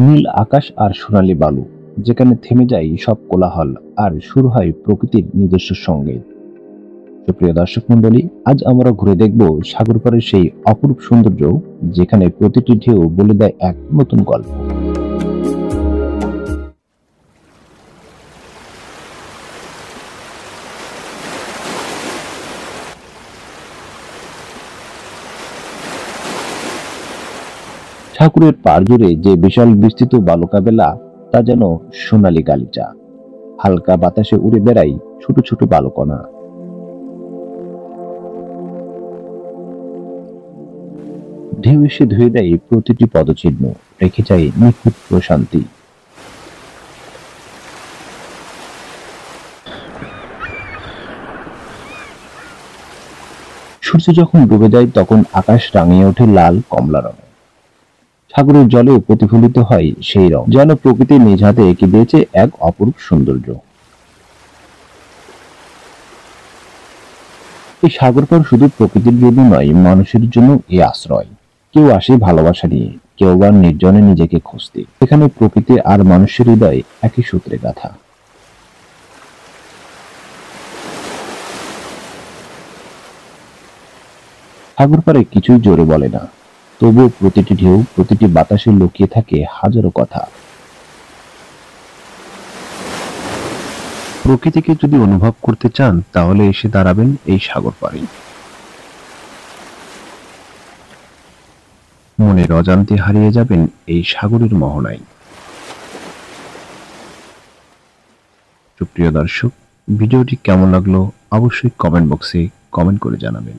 নীল আকাশ আর সোনালী বালু, যেখানে থেমে যায় সব কোলাহল আর শুরু হয় প্রকৃতির নিজস্ব সঙ্গীত। সুপ্রিয় দর্শক মন্ডলী, আজ আমরা ঘুরে দেখব সাগর পাড়ের সেই অপরূপ সৌন্দর্য, যেখানে প্রতিটি ঢেউ বলে দেয় এক নতুন গল্প। সাগরের পাড় জুড়ে যে বিশাল বিস্তৃত বালুকা বেলা, তা যেন সোনালী গালিচা। হালকা বাতাসে উড়ে বেড়ায় ছোট ছোট বালুকণা। ঢেউ এসে ধুয়ে দেয় প্রতিটি পদচিহ্ন, রেখে যায় নিখুঁত প্রশান্তি। সূর্য যখন ডুবে যায়, তখন আকাশ রাঙিয়ে ওঠে লাল কমলা রঙে। সাগরের জলেও প্রতিফলিত হয় সেই রং, যেন প্রকৃতি নিজ হাতে এঁকে দিয়েছে এক অপরূপ সৌন্দর্য। এই সাগর পাড় শুধু প্রকৃতির জন্য নয়, মানুষের জন্য এই আশ্রয়। কেউ আসে ভালোবাসা নিয়ে, কেউ বা নির্জনে নিজেকে খুঁজতে। এখানে প্রকৃতি আর মানুষের হৃদয় একই সূত্রে গাঁথা। সাগর পাড়ে কিছুই জোরে বলে না, তবুও প্রতিটি ঢেউ, প্রতিটি বাতাসে লুকিয়ে থাকে হাজারো কথা। প্রকৃতিকে যদি অনুভব করতে চান, তাহলে এসে দাঁড়াবেন এই সাগর পাড়ে। মনের অজান্তে হারিয়ে যাবেন এই সাগরের মোহনায়। সুপ্রিয় দর্শক, ভিডিওটি কেমন লাগলো অবশ্যই কমেন্ট বক্সে কমেন্ট করে জানাবেন।